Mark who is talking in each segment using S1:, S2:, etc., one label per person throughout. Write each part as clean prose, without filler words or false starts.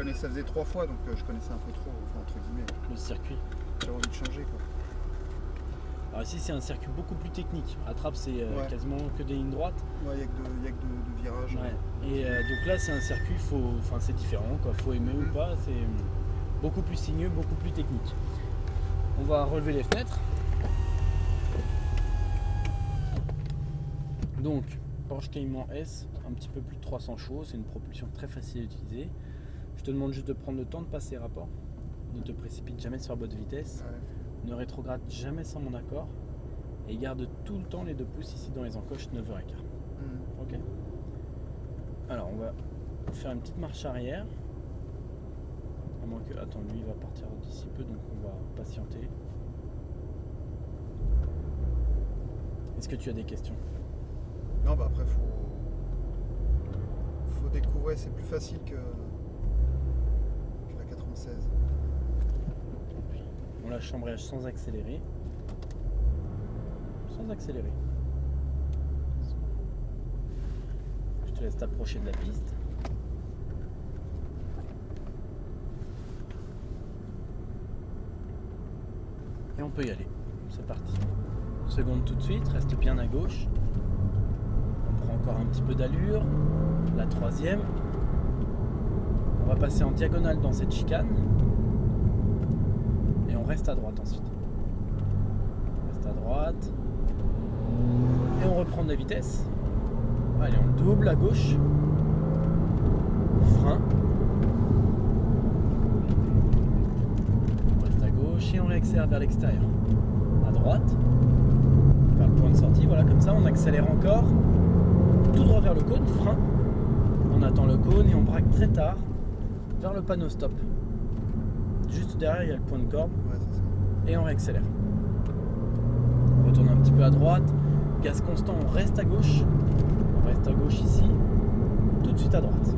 S1: connais, ça faisait 3 fois, donc je connaissais un peu trop, enfin, entre guillemets.
S2: Le circuit.
S1: J'avais envie de changer, quoi.
S2: Alors ici c'est un circuit beaucoup plus technique. À Trappes c'est
S1: Ouais.
S2: quasiment que des lignes droites.
S1: Ouais, il n'y a que de virages.
S2: Ouais. Et donc là c'est un circuit, c'est différent, quoi. Faut aimer ou pas, c'est beaucoup plus sinueux, beaucoup plus technique. On va relever les fenêtres. Donc Porsche Cayman S, un petit peu plus de 300 chevaux, c'est une propulsion très facile à utiliser. Je te demande juste de prendre le temps de passer les rapports. Ne te précipite jamais sur la boîte de vitesse.
S1: Ouais.
S2: Ne rétrograde jamais sans mon accord. Et garde tout le temps les 2 pouces ici dans les encoches 9h15. Ok. Alors on va faire une petite marche arrière. À moins que. Attends, lui il va partir d'ici peu, donc on va patienter. Est-ce que tu as des questions?
S1: Non, bah après faut découvrir, c'est plus facile que la 96.
S2: On lâche l'embrayage sans accélérer. Sans accélérer. Je te laisse t'approcher de la piste. Et on peut y aller. C'est parti. Seconde tout de suite, reste bien à gauche. On prend encore un petit peu d'allure. La 3e. On va passer en diagonale dans cette chicane. Et on reste à droite ensuite. On reste à droite. Et on reprend de la vitesse. Allez, on double à gauche. Frein. On reste à gauche et on réaccélère vers l'extérieur. À droite. Vers le point de sortie, voilà, comme ça, on accélère encore. Tout droit vers le cône, frein. On attend le cône et on braque très tard vers le panneau stop. Juste derrière, il y a le point de corde.
S1: Ouais, c'est ça.
S2: Et on réaccélère. On retourne un petit peu à droite. Gaz constant, on reste à gauche. On reste à gauche ici. Tout de suite à droite.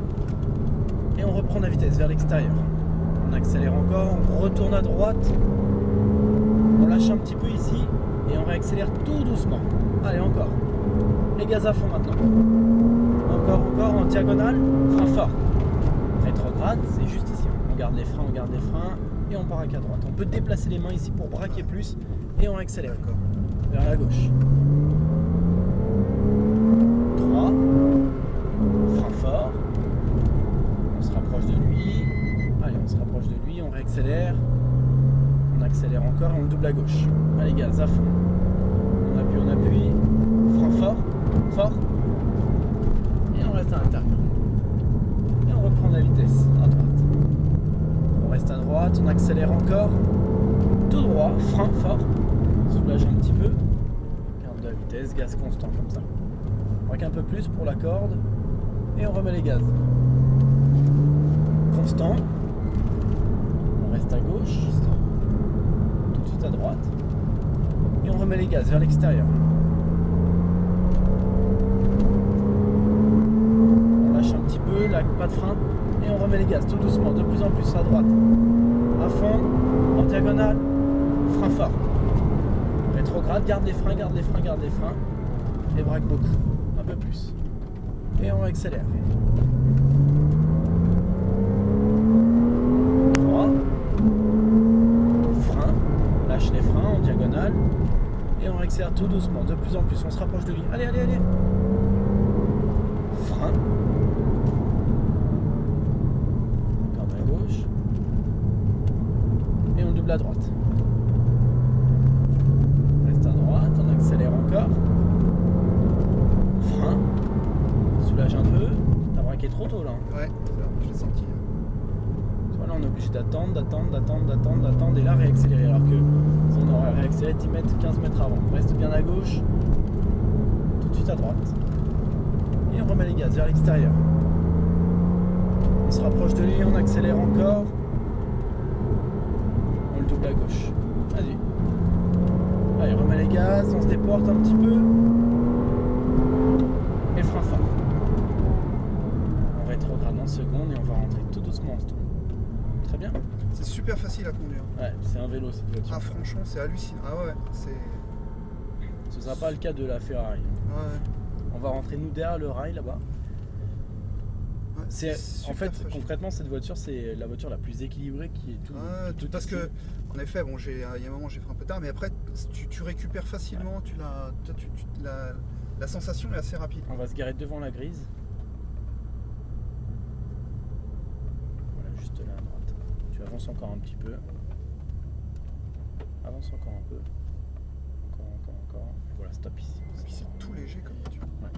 S2: Et on reprend la vitesse vers l'extérieur. On accélère encore, on retourne à droite. On lâche un petit peu ici. Et on réaccélère tout doucement. Allez, encore. Et gaz à fond maintenant. Encore, en diagonale. Frein fort. Rétrograde, c'est juste ici. On garde les freins, et on braque à droite. On peut déplacer les mains ici pour braquer plus et on accélère vers la gauche. 3. Frein fort. On se rapproche de lui. Allez, on se rapproche de lui, on réaccélère. On accélère encore et on double à gauche. Allez, gaz à fond. On appuie. Frein fort. Et on reste à l'intérieur. Et on reprend la vitesse à droite. On reste à droite, on accélère encore. Tout droit, frein fort. Soulage un petit peu. Garde de la vitesse, gaz constant comme ça. On braque un peu plus pour la corde. Et on remet les gaz. Constant. On reste à gauche. Tout de suite à droite. Et on remet les gaz vers l'extérieur. On lâche un petit peu, là, pas de frein. Et on remet les gaz tout doucement, de plus en plus à droite. À fond, en diagonale, frein fort. Rétrograde, garde les freins. Et braque beaucoup, un peu plus. Et on accélère. 3. Frein, lâche les freins en diagonale. Et on accélère tout doucement, de plus en plus. On se rapproche de lui. Allez. Frein. Corde à gauche. Et on double à droite. Reste à droite, on accélère encore. Frein. Soulage un peu. T'as braqué trop tôt là.
S1: Ouais, je l'ai senti.
S2: Voilà, on est obligé d'attendre. Et là réaccélérer. Alors que si on aurait réaccéléré 10 mètres, 15 mètres avant. On reste bien à gauche. Tout de suite à droite. Et on remet les gaz vers l'extérieur. On se rapproche de lui, on accélère encore. On le double à gauche. Vas-y. Allez, remet les gaz, on se déporte un petit peu. Et frein fort. On rétrograde en seconde et on va rentrer tout doucement en stop. Très bien.
S1: C'est super facile à conduire.
S2: Ouais, c'est un vélo cette voiture.
S1: Ah, franchement, c'est hallucinant. Ah ouais, c'est.
S2: Ce sera pas le cas de la Ferrari.
S1: Ouais.
S2: On va rentrer nous derrière le rail là-bas.
S1: Ouais,
S2: C'est
S1: super
S2: en fait
S1: fragile.
S2: concrètement cette voiture c'est la voiture la plus équilibrée qui est tout.
S1: Tout parce que, en effet, bon, il y a un moment j'ai fait un peu tard, mais après tu récupères facilement, la sensation est assez rapide.
S2: On va se garer devant la grise. Voilà, juste là à droite. Tu avances encore un petit peu. Avance encore un peu. Encore. Et voilà, stop ici.
S1: Et puis c'est tout léger comme voiture.
S2: Ouais.